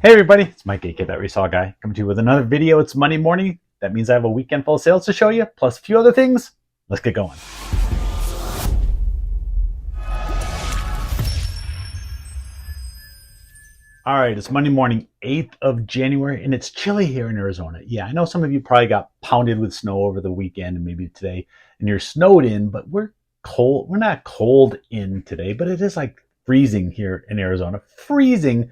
Hey everybody, it's Mike, aka That Resaw Guy, coming to you with another video. It's Monday morning. That means I have a weekend full of sales to show you, plus a few other things. Let's get going. All right, it's Monday morning, 8th of January, and it's chilly here in Arizona. Yeah, I know some of you probably got pounded with snow over the weekend and maybe today, and you're snowed in, but we're cold. We're not cold in today, but it is like freezing here in Arizona. Freezing,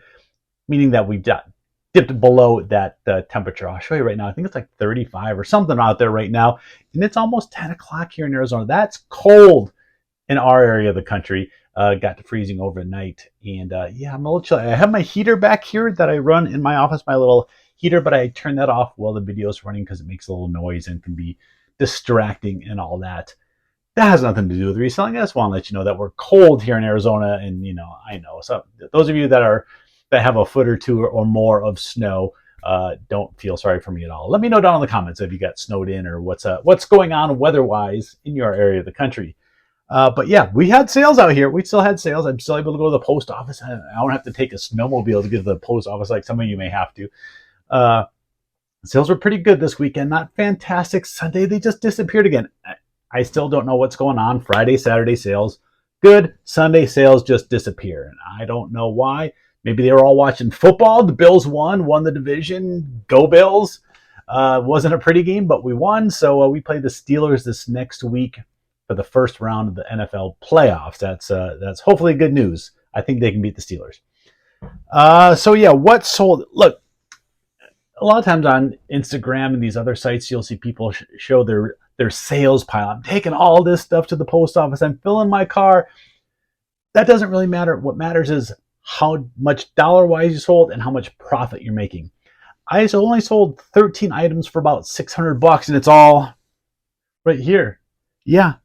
meaning that we dipped below that temperature. I'll show you right now. I think it's like 35 or something out there right now. And it's almost 10 o'clock here in Arizona. That's cold in our area of the country. Got to freezing overnight. And yeah, I'm a little chilly. I have my heater back here that I run in my office, my little heater, but I turn that off while the video is running because it makes a little noise and can be distracting and all that. That has nothing to do with reselling. I just want to let you know that we're cold here in Arizona. And, you know, I know. So those of you that have a foot or two or more of snow, don't feel sorry for me at all. Let me know down in the comments if you got snowed in or what's going on weather-wise in your area of the country. But yeah, we had sales out here. We still had sales. I'm still able to go to the post office. I don't have to take a snowmobile to get to the post office like some of you may have to. Sales were pretty good this weekend. Not fantastic. Sunday, they just disappeared again. I still don't know what's going on. Friday, Saturday sales, good. Sunday sales just disappear. And I don't know why. Maybe they were all watching football. The Bills won the division. Go Bills. Wasn't a pretty game, but we won. So we play the Steelers this next week for the first round of the NFL playoffs. That's hopefully good news. I think they can beat the Steelers. So yeah, what sold? Look, a lot of times on Instagram and these other sites, you'll see people show their sales pile. I'm taking all this stuff to the post office. I'm filling my car. That doesn't really matter. What matters is how much dollar-wise you sold and how much profit you're making. I only sold 13 items for about $600, and it's all right here. Yeah,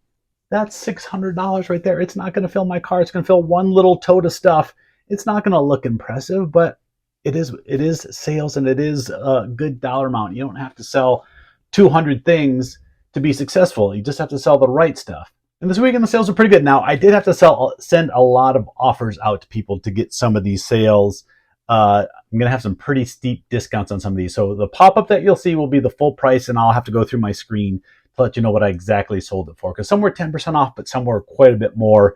that's $600 right there. It's not going to fill my car. It's going to fill one little tote of stuff. It's not going to look impressive, but it is sales, and it is a good dollar amount. You don't have to sell 200 things to be successful. You just have to sell the right stuff. And this weekend, the sales are pretty good. Now, I did have to send a lot of offers out to people to get some of these sales. I'm going to have some pretty steep discounts on some of these. So the pop-up that you'll see will be the full price, and I'll have to go through my screen to let you know what I exactly sold it for. Because some were 10% off, but some were quite a bit more.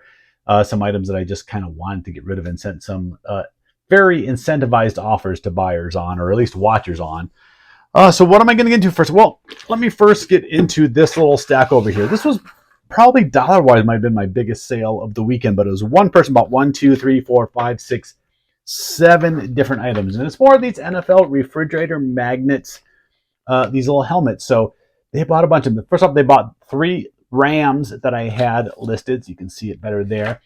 Some items that I just kind of wanted to get rid of and sent some very incentivized offers to buyers on, or at least watchers on. So what am I going to get into first? Well, let me first get into this little stack over here. This was probably dollar-wise might have been my biggest sale of the weekend, but it was one person bought 1, 2, 3, 4, 5, 6, 7 different items. And it's more of these NFL refrigerator magnets, these little helmets. So they bought a bunch of them. First off, they bought 3 Rams that I had listed. So you can see it better there.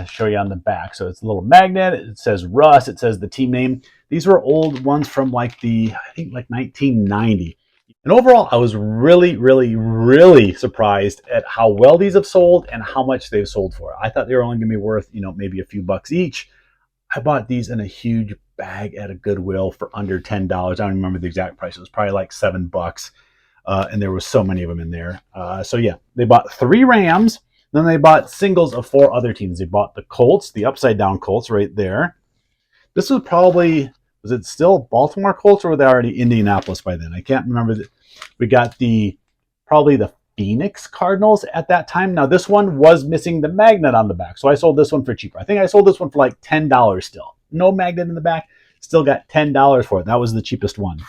Show you on the back. So it's a little magnet. It says Russ. It says the team name. These were old ones from I think 1990. And overall, I was really, really, really surprised at how well these have sold and how much they've sold for. I thought they were only going to be worth, maybe a few bucks each. I bought these in a huge bag at a Goodwill for under $10. I don't remember the exact price. It was probably like $7. And there was so many of them in there. So yeah, they bought 3 Rams. Then they bought singles of 4 other teams. They bought the Colts, the upside down Colts right there. This was probably, was it still Baltimore Colts, or were they already Indianapolis by then? I can't remember. We got probably the Phoenix Cardinals at that time. Now this one was missing the magnet on the back, so I sold this one for cheaper. I think I sold this one for like $10 still. No magnet in the back, still got $10 for it. That was the cheapest one.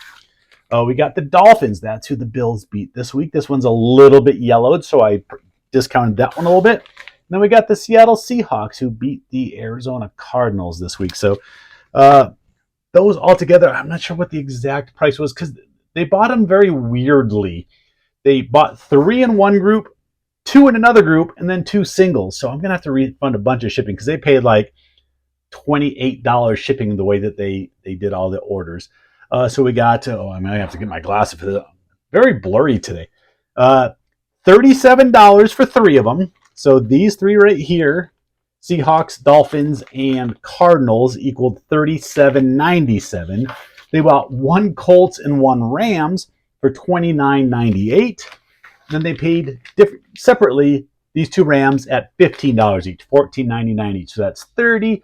We got the Dolphins. That's who the Bills beat this week. This one's a little bit yellowed, so I discounted that one a little bit. And then we got the Seattle Seahawks, who beat the Arizona Cardinals this week. So those all together, I'm not sure what the exact price was because they bought them very weirdly. They bought 3 in one group, 2 in another group, and then 2 singles. So I'm going to have to refund a bunch of shipping because they paid like $28 shipping the way that they did all the orders. So we got, I might have to get my glasses for this. Very blurry today. $37 for 3 of them. So these 3 right here, Seahawks, Dolphins, and Cardinals, equaled $37.97. They bought 1 Colts and 1 Rams for $29.98. Then they paid separately these 2 Rams at $15 each, $14.99 each. So that's $30,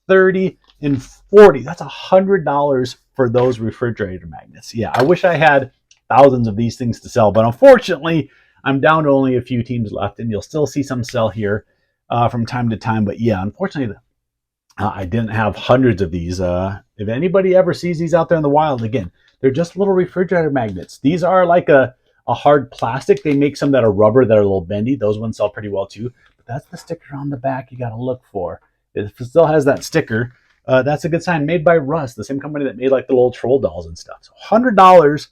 $30, $140. That's $100 for those refrigerator magnets. Yeah, I wish I had thousands of these things to sell, but unfortunately, I'm down to only a few teams left, and you'll still see some sell here from time to time. But yeah, unfortunately, I didn't have hundreds of these. If anybody ever sees these out there in the wild, again, they're just little refrigerator magnets. These are like a hard plastic. They make some that are rubber that are a little bendy. Those ones sell pretty well too. But that's the sticker on the back you got to look for. If it still has that sticker, that's a good sign. Made by Russ, the same company that made like the little troll dolls and stuff. So $100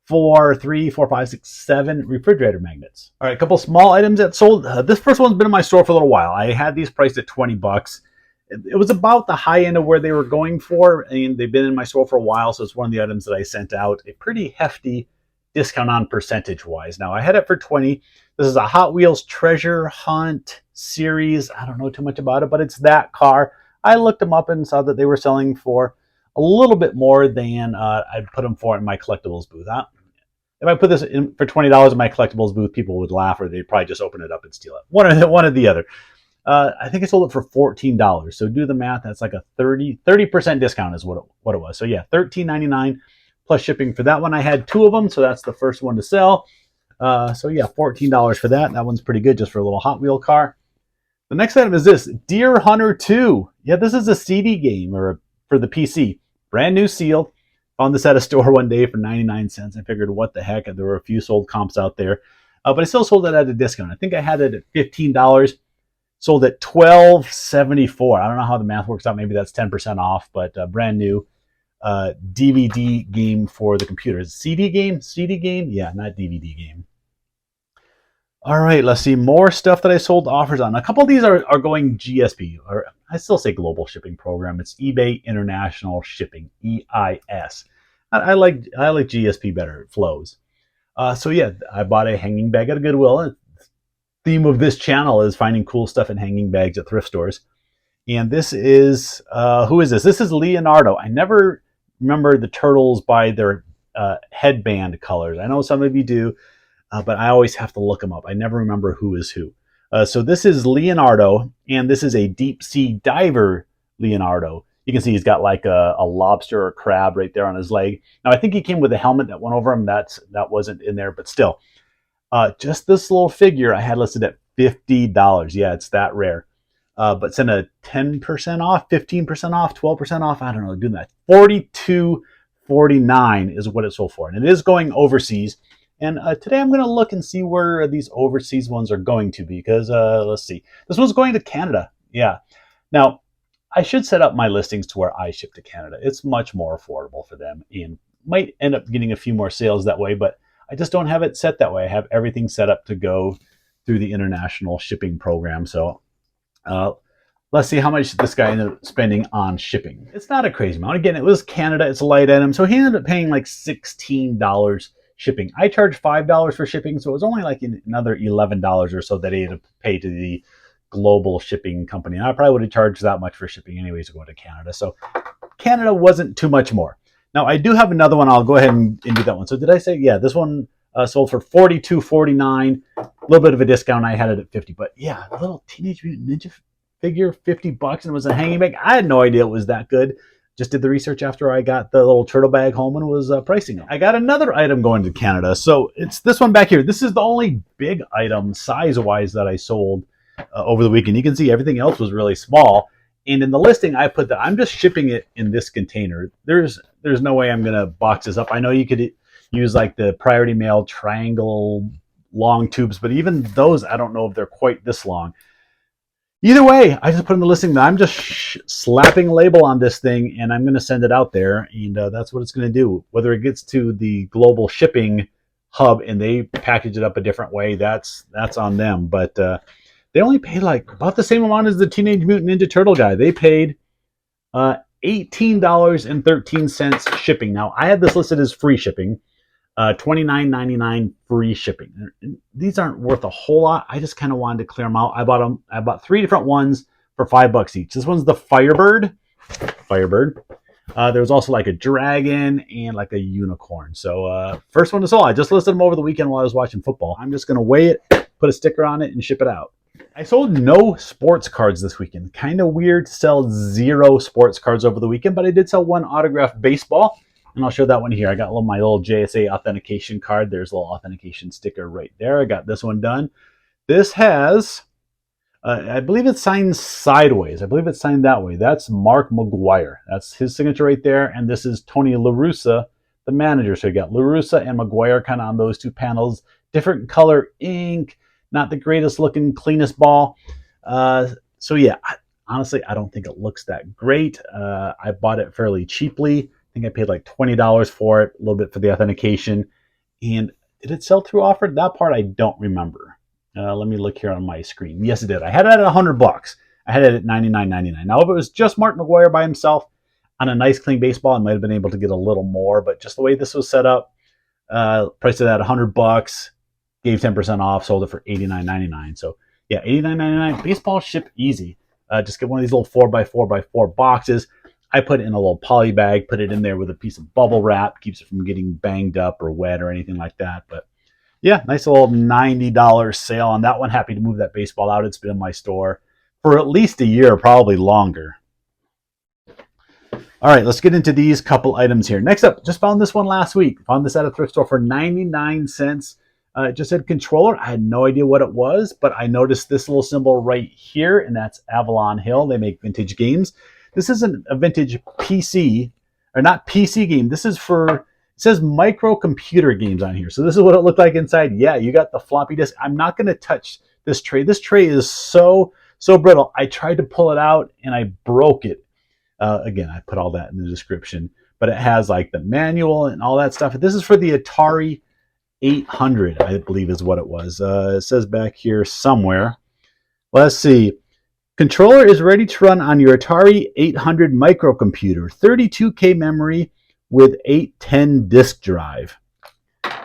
for 3, 4, 5, 6, 7 refrigerator magnets. All right, a couple small items that sold. This first one's been in my store for a little while. I had these priced at $20. It was about the high end of where they were going for, and they've been in my store for a while, so it's one of the items that I sent out a pretty hefty discount on percentage-wise. Now, I had it for $20. This is a Hot Wheels Treasure Hunt series. I don't know too much about it, but it's that car. I looked them up and saw that they were selling for a little bit more than I'd put them for in my collectibles booth. If I put this in for $20 in my collectibles booth, people would laugh, or they'd probably just open it up and steal it. One or the other. I think I sold it for $14. So do the math. That's like a 30% discount is what it was. So yeah, $13.99 plus shipping for that one. I had 2 of them, so that's the first one to sell. So yeah, $14 for that. That one's pretty good just for a little Hot Wheel car. The next item is this, Deer Hunter 2. Yeah, this is a CD game for the PC. Brand new sealed. Found this at a store one day for 99 cents. I figured, what the heck? There were a few sold comps out there. But I still sold it at a discount. I think I had it at $15. Sold at $12.74. I don't know how the math works out. Maybe that's 10% off, but brand new DVD game for the computer. CD game? CD game? Yeah, not DVD game. All right, let's see. More stuff that I sold offers on. A couple of these are going GSP, or I still say global shipping program. It's eBay International Shipping, EIS. I like GSP better. It flows. So yeah, I bought a hanging bag at a Goodwill. Theme of this channel is finding cool stuff in hanging bags at thrift stores. And this is, who is this? This is Leonardo. I never remember the turtles by their headband colors. I know some of you do, but I always have to look them up. I never remember who is who. So this is Leonardo, and this is a deep sea diver Leonardo. You can see he's got like a lobster or crab right there on his leg. Now, I think he came with a helmet that went over him. That wasn't in there, but still. Just this little figure I had listed at $50. Yeah, it's that rare. But send a 10% off, 15% off, 12% off. I don't know, do that. $42.49 is what it sold for. And it is going overseas. And today I'm going to look and see where these overseas ones are going to, because let's see. This one's going to Canada. Yeah. Now, I should set up my listings to where I ship to Canada. It's much more affordable for them and might end up getting a few more sales that way, but I just don't have it set that way. I have everything set up to go through the international shipping program. So let's see how much this guy ended up spending on shipping. It's not a crazy amount. Again, it was Canada. It's a light item. So he ended up paying like $16 shipping. I charged $5 for shipping, so it was only like another $11 or so that he had to pay to the global shipping company. And I probably would have charged that much for shipping anyways to go to Canada. So Canada wasn't too much more. Now, I do have another one. I'll go ahead and do that one. So did I say, yeah, this one sold for $42.49. A little bit of a discount. I had it at $50. But yeah, a little Teenage Mutant Ninja figure, $50, and it was a hanging bag. I had no idea it was that good. Just did the research after I got the little turtle bag home and was pricing it. I got another item going to Canada. So it's this one back here. This is the only big item size-wise that I sold over the weekend. You can see everything else was really small. And in the listing, I put that I'm just shipping it in this container. There's no way I'm going to box this up. I know you could use like the Priority Mail triangle long tubes, but even those, I don't know if they're quite this long. Either way, I just put in the listing that I'm just slapping a label on this thing, and I'm going to send it out there, and that's what it's going to do. Whether it gets to the global shipping hub and they package it up a different way, that's on them. But they only paid like about the same amount as the Teenage Mutant Ninja Turtle guy. They paid $18.13 shipping. Now, I had this listed as free shipping, $29.99 free shipping. These aren't worth a whole lot. I just kind of wanted to clear them out. I bought 3 different ones for $5 each. This one's the Firebird. There was also like a dragon and like a unicorn. So first one to sell. I just listed them over the weekend while I was watching football. I'm just going to weigh it, put a sticker on it, and ship it out. I sold no sports cards this weekend. Kind of weird to sell 0 sports cards over the weekend, but I did sell 1 autographed baseball, and I'll show that one here. I got my little JSA authentication card. There's a little authentication sticker right there. I got this one done. This has, I believe it's signed sideways. I believe it's signed that way. That's Mark McGwire. That's his signature right there, and this is Tony La Russa, the manager. So you got La Russa and McGwire kind of on those 2 panels. Different color ink. Not the greatest looking, cleanest ball. So yeah, honestly, I don't think it looks that great. I bought it fairly cheaply. I think I paid like $20 for it, a little bit for the authentication. And did it sell through offer? That part I don't remember. Let me look here on my screen. Yes, it did. I had it at $100. I had it at $99.99. Now, if it was just Mark McGwire by himself on a nice clean baseball, I might have been able to get a little more. But just the way this was set up, priced it at $100. Gave 10% off, sold it for $89.99. So yeah, $89.99. Baseball ship easy. Just get one of these little 4x4x4 boxes. I put it in a little poly bag, put it in there with a piece of bubble wrap, keeps it from getting banged up or wet or anything like that. But yeah, nice little $90 sale on that one. Happy to move that baseball out. It's been in my store for at least a year, probably longer. All right, let's get into these couple items here. Next up, just found this one last week. Found this at a thrift store for 99 cents. It just said controller. I had no idea what it was, but I noticed this little symbol right here, and that's Avalon Hill. They make vintage games. This isn't a vintage PC, or not PC game. This is for, it says microcomputer games on here. So this is what it looked like inside. Yeah, you got the floppy disk. I'm not going to touch this tray. This tray is so brittle. I tried to pull it out, and I broke it. Again, I put all that in the description, but it has like the manual and all that stuff. This is for the Atari 800, I believe is what it was. It says back here somewhere. Let's see. Controller is ready to run on your Atari 800 microcomputer. 32K memory with 810 disk drive.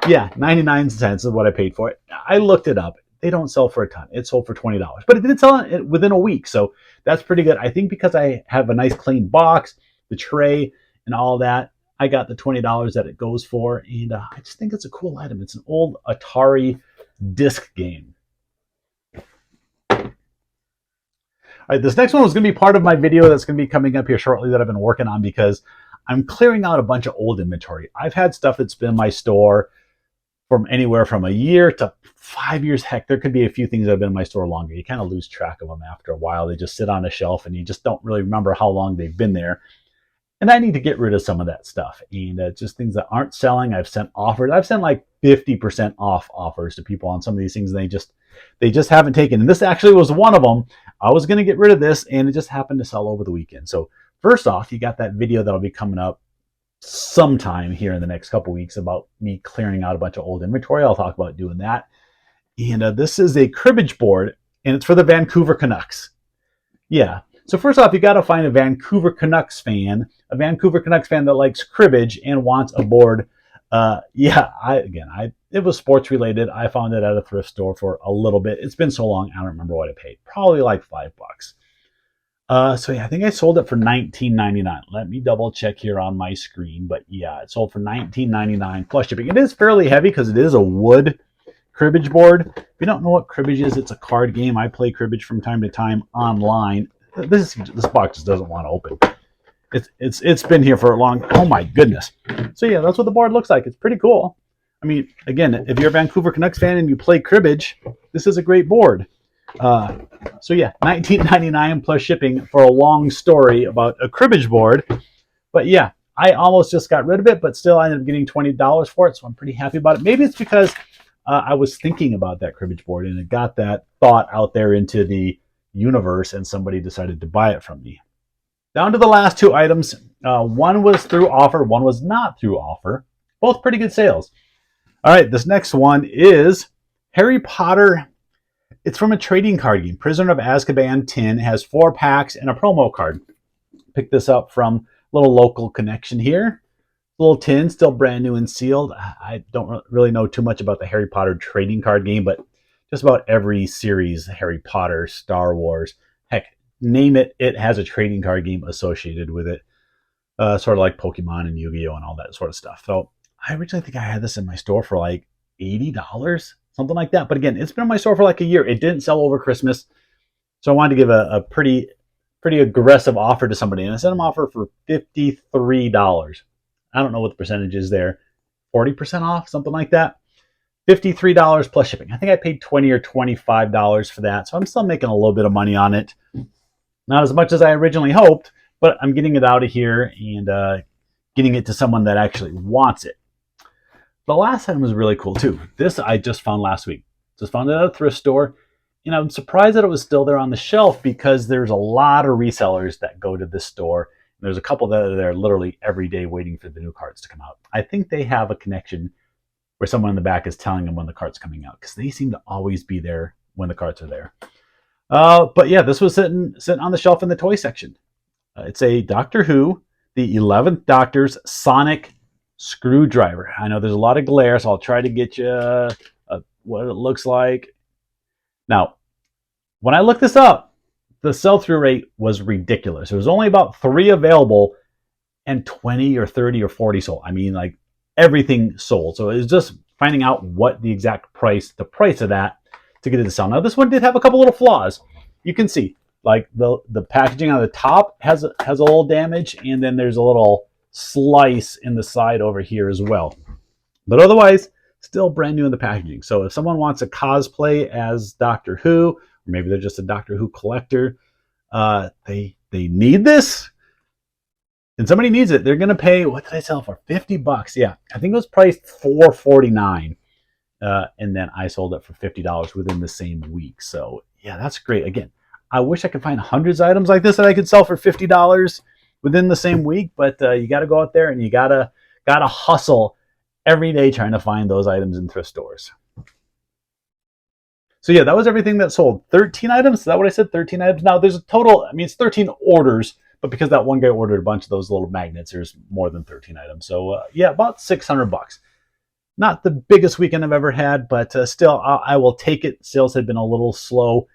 Yeah, 99 cents is what I paid for it. I looked it up. They don't sell for a ton. It sold for $20. But it did sell within a week, so that's pretty good. I think because I have a nice clean box, the tray, and all that, I got the $20 that it goes for, and I just think it's a cool item. It's an old Atari disc game. All right, this next one was going to be part of my video that's going to be coming up here shortly that I've been working on because I'm clearing out a bunch of old inventory. I've had stuff that's been in my store from anywhere from a year to 5 years. Heck, there could be a few things that have been in my store longer. You kind of lose track of them after a while. They just sit on a shelf, and you just don't really remember how long they've been there. And I need to get rid of some of that stuff. And just things that aren't selling. I've sent offers. I've sent like 50% off offers to people on some of these things. And they just haven't taken. And this actually was one of them. I was going to get rid of this, and it just happened to sell over the weekend. So first off, you got that video that'll be coming up sometime here in the next couple weeks about me clearing out a bunch of old inventory. I'll talk about doing that. And this is a cribbage board, and it's for the Vancouver Canucks. Yeah. So first off, you got to find a Vancouver Canucks fan that likes cribbage and wants a board. It was sports related. I found it at a thrift store for a little bit. It's been so long, I don't remember what I paid. Probably like $5. So yeah, I think I sold it for $19.99. Let me double check here on my screen. But yeah, it sold for $19.99 plus shipping. It is fairly heavy because it is a wood cribbage board. If you don't know what cribbage is, it's a card game. I play cribbage from time to time online. This box just doesn't want to open. It's been here for a long. Oh my goodness. So yeah, that's what the board looks like. It's pretty cool. I mean, again, if you're a Vancouver Canucks fan and you play cribbage, this is a great board. So yeah, $19.99 plus shipping for a long story about a cribbage board. But yeah, I almost just got rid of it, but still I ended up getting $20 for it, so I'm pretty happy about it. Maybe it's because I was thinking about that cribbage board and it got that thought out there into the universe, and somebody decided to buy it from me. Down to the last 2 items. One was through offer, one was not through offer. Both pretty good sales. All right, this next one is Harry Potter. It's from a trading card game. Prisoner of Azkaban tin has 4 packs and a promo card. Picked this up from a little local connection here. Little tin, still brand new and sealed. I don't really know too much about the Harry Potter trading card game, but just about every series, Harry Potter, Star Wars, heck, name it, it has a trading card game associated with it. Sort of like Pokemon and Yu-Gi-Oh! And all that sort of stuff. So I originally think I had this in my store for like $80. something like that. But again, it's been in my store for like a year. It didn't sell over Christmas, so I wanted to give a pretty aggressive offer to somebody, and I sent them an offer for $53. I don't know what the percentage is there, 40% off, something like that. $53 plus shipping. I think I paid $20 or $25 for that, so I'm still making a little bit of money on it. Not as much as I originally hoped, but I'm getting it out of here and getting it to someone that actually wants it. The last item was really cool too. This I just found last week. Just found it at a thrift store. And I'm surprised that it was still there on the shelf because there's a lot of resellers that go to this store. There's a couple that are there literally every day waiting for the new carts to come out. I think they have a connection where someone in the back is telling them when the cart's coming out because they seem to always be there when the carts are there. But yeah, this was sitting on the shelf in the toy section. It's a Doctor Who, the 11th Doctor's sonic screwdriver. I know there's a lot of glare, so I'll try to get you what it looks like. Now, when I looked this up, the sell-through rate was ridiculous. There was only about 3 available and 20 or 30 or 40 sold. I mean, like everything sold. So it was just finding out what the exact price, the price of that to get it to sell. Now, this one did have a couple little flaws. You can see, like the packaging on the top has a little damage, and then there's a little slice in the side over here as well. But otherwise, still brand new in the packaging. So if someone wants a cosplay as Doctor Who, or maybe they're just a Doctor Who collector, they need this, and somebody needs it, they're going to pay, what did I sell for? $50. Yeah, I think it was priced $4.49. And then I sold it for $50 within the same week. So yeah, that's great. Again, I wish I could find hundreds of items like this that I could sell for $50 within the same week, but you got to go out there and you gotta hustle every day trying to find those items in thrift stores. So yeah, that was everything that sold. 13 items. Is that what I said? 13 items. Now there's a total, I mean, it's 13 orders, but because that one guy ordered a bunch of those little magnets, there's more than 13 items. So yeah, about $600. Not the biggest weekend I've ever had, but still, I will take it. Sales had been a little slow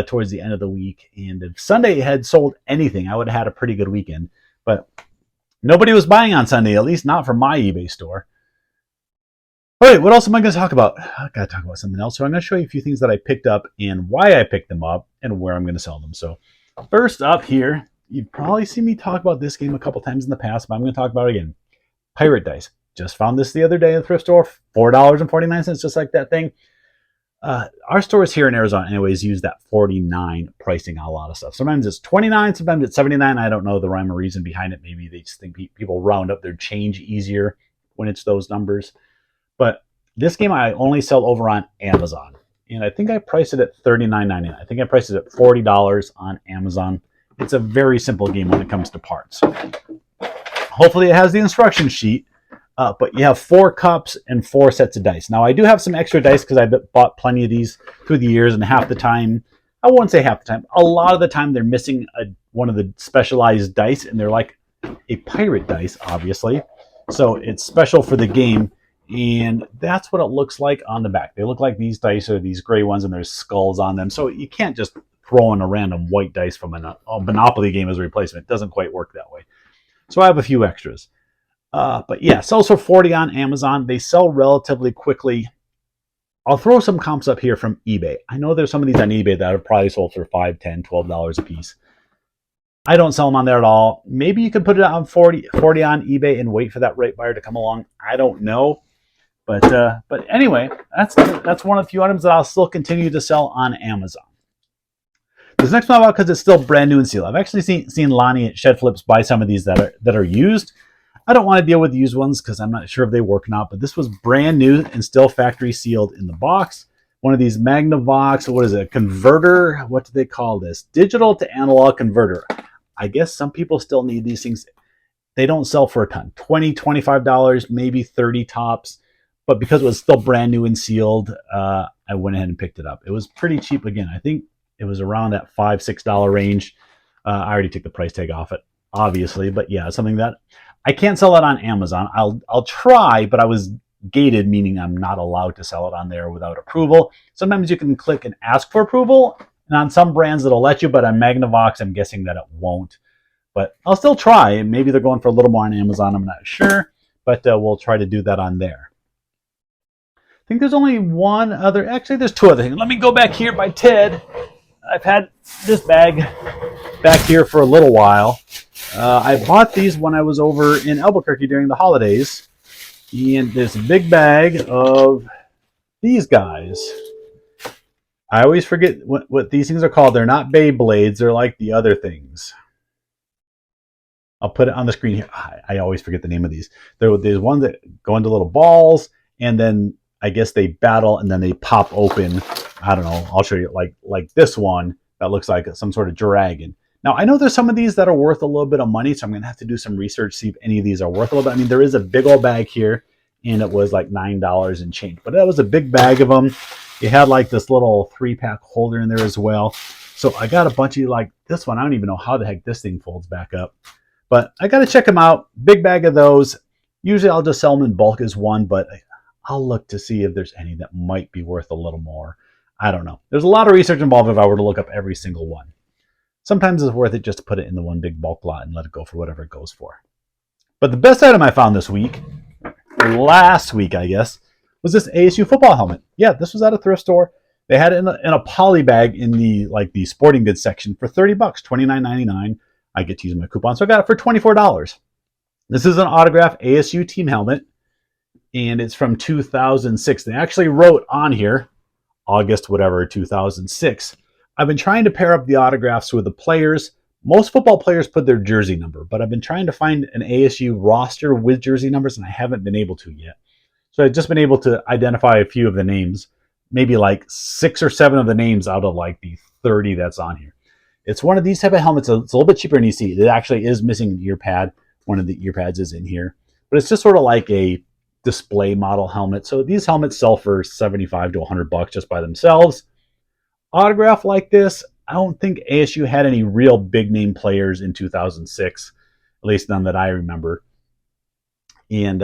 towards the end of the week, and if Sunday had sold anything, I would have had a pretty good weekend. But nobody was buying on Sunday, at least not from my eBay store. All right, what else am I going to talk about? I got to talk about something else. So I'm going to show you a few things that I picked up and why I picked them up and where I'm going to sell them. So first up here, you've probably seen me talk about this game a couple times in the past, but I'm going to talk about it again. Pirate Dice. Just found this the other day at the thrift store, $4.49, just like that thing. Our stores here in Arizona anyways use that 49 pricing on a lot of stuff. Sometimes it's 29, sometimes it's 79. I don't know the rhyme or reason behind it. Maybe they just think people round up their change easier when it's those numbers. But this game I only sell over on Amazon. And I think I priced it at $39.99. I think I priced it at $40 on Amazon. It's a very simple game when it comes to parts. Hopefully it has the instruction sheet. But you have 4 cups and 4 sets of dice. Now, I do have some extra dice because I bought plenty of these through the years, and half the time, I won't say half the time, a lot of the time they're missing one of the specialized dice, and they're like a pirate dice, obviously. So it's special for the game, and that's what it looks like on the back. They look like these dice are these gray ones, and there's skulls on them. So you can't just throw in a random white dice from a Monopoly game as a replacement. It doesn't quite work that way. So I have a few extras. But yeah, sells for $40 on Amazon. They sell relatively quickly. I'll throw some comps up here from eBay. I know there's some of these on eBay that have probably sold for $5, $10, $12 a piece. I don't sell them on there at all. Maybe you could put it on 40 on eBay and wait for that right buyer to come along. I don't know. But anyway, that's one of the few items that I'll still continue to sell on Amazon. This next one, because it's still brand new and sealed. I've actually seen Lonnie at Shed Flips buy some of these that are used. I don't want to deal with used ones because I'm not sure if they work or not, but this was brand new and still factory sealed in the box. One of these Magnavox, what is it, a converter? What do they call this? Digital to analog converter. I guess some people still need these things. They don't sell for a ton. $20, $25, maybe 30 tops. But because it was still brand new and sealed, I went ahead and picked it up. It was pretty cheap again. I think it was around that $5, $6 range. I already took the price tag off it, obviously. But yeah, something that I can't sell it on Amazon. I'll try, but I was gated, meaning I'm not allowed to sell it on there without approval. Sometimes you can click and ask for approval, and on some brands it'll let you, but on Magnavox, I'm guessing that it won't. But I'll still try. Maybe they're going for a little more on Amazon. I'm not sure, but we'll try to do that on there. think there's only one other. Actually, there's two other things. Let me go back here by Ted. I've had this bag back here for a little while. I bought these when I was over in Albuquerque during the holidays. And this big bag of these guys. I always forget what these things are called. They're not Beyblades. They're like the other things. I'll put it on the screen here. I always forget the name of these. There's ones that go into little balls, and then I guess they battle, and then they pop open. I don't know. I'll show you like this one that looks like some sort of dragon. Now, I know there's some of these that are worth a little bit of money, so I'm going to have to do some research, see if any of these are worth a little bit. I mean, there is a big old bag here, and it was like $9 and change. But that was a big bag of them. It had like this little 3-pack holder in there as well. So I got a bunch of like this one. I don't even know how the heck this thing folds back up. But I got to check them out. Big bag of those. Usually I'll just sell them in bulk as one, but I'll look to see if there's any that might be worth a little more. I don't know. There's a lot of research involved if I were to look up every single one. Sometimes it's worth it just to put it in the one big bulk lot and let it go for whatever it goes for. But the best item I found this week, or last week I guess, was this ASU football helmet. Yeah, this was at a thrift store. They had it in a poly bag in the sporting goods section for $30, $29.99. I get to use my coupon, so I got it for $24. This is an autographed ASU team helmet, and it's from 2006. They actually wrote on here, August whatever 2006. I've been trying to pair up the autographs with the players. Most football players put their jersey number, but I've been trying to find an ASU roster with jersey numbers, and I haven't been able to yet. So I've just been able to identify a few of the names, maybe like 6 or 7 of the names out of like the 30 that's on here. It's one of these type of helmets. It's a little bit cheaper than you see. It actually is missing an ear pad. One of the ear pads is in here. But it's just sort of like a display model helmet. So these helmets sell for $75 to $100 just by themselves. Autograph like this, I don't think ASU had any real big name players in 2006. At least none that I remember. And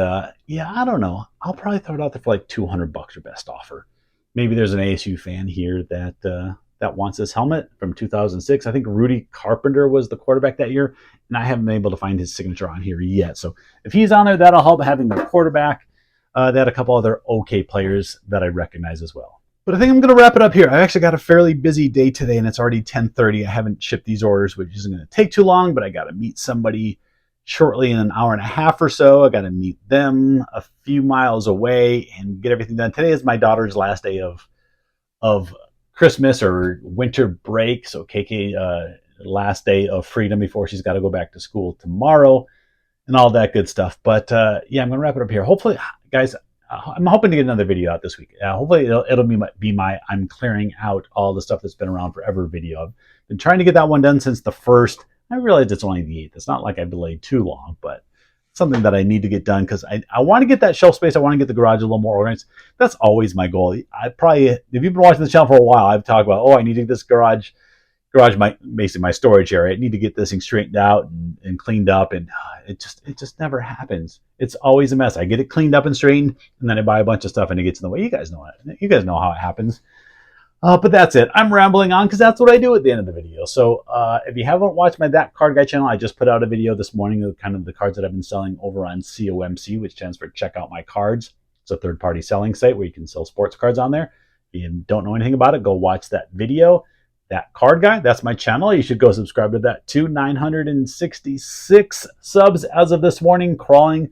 yeah, I don't know. I'll probably throw it out there for like $200 or best offer. Maybe there's an ASU fan here that wants this helmet from 2006. I think Rudy Carpenter was the quarterback that year, and I haven't been able to find his signature on here yet. So if he's on there, that'll help having the quarterback. They had a couple other okay players that I recognize as well. But I think I'm going to wrap it up here. I actually got a fairly busy day today, and it's already 10:30. I haven't shipped these orders, which isn't going to take too long, but I got to meet somebody shortly in an hour and a half or so. I got to meet them a few miles away and get everything done. Today is my daughter's last day of Christmas or winter break. So KK, last day of freedom before she's got to go back to school tomorrow and all that good stuff. But yeah, I'm going to wrap it up here. Hopefully, guys, I'm hoping to get another video out this week. Hopefully it'll be my I'm clearing out all the stuff that's been around forever video. I've been trying to get that one done since the 1st. I realized it's only the 8th. It's not like I delayed too long, but something that I need to get done because I want to get that shelf space. I want to get the garage a little more organized. That's always my goal. If you've been watching the channel for a while, I've talked about, I need to get this garage, basically my storage area. I need to get this thing straightened out and cleaned up, and it just never happens. It's always a mess. I get it cleaned up and straightened, and then I buy a bunch of stuff, and it gets in the way. You guys know it. You guys know how it happens. But that's it. I'm rambling on because that's what I do at the end of the video. So if you haven't watched my That Card Guy channel, I just put out a video this morning of kind of the cards that I've been selling over on COMC, which stands for Check Out My Cards. It's a third-party selling site where you can sell sports cards on there. If you don't know anything about it, go watch that video. That Card Guy, that's my channel. You should go subscribe to that too. 966 subs as of this morning, crawling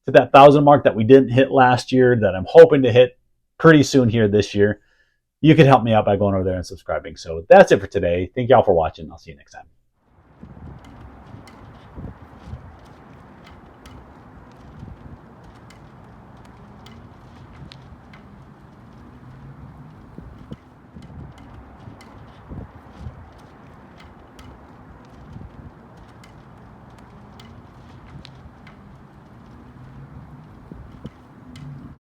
to that 1,000 mark that we didn't hit last year, that I'm hoping to hit pretty soon here this year. You can help me out by going over there and subscribing. So that's it for today. Thank y'all for watching. I'll see you next time.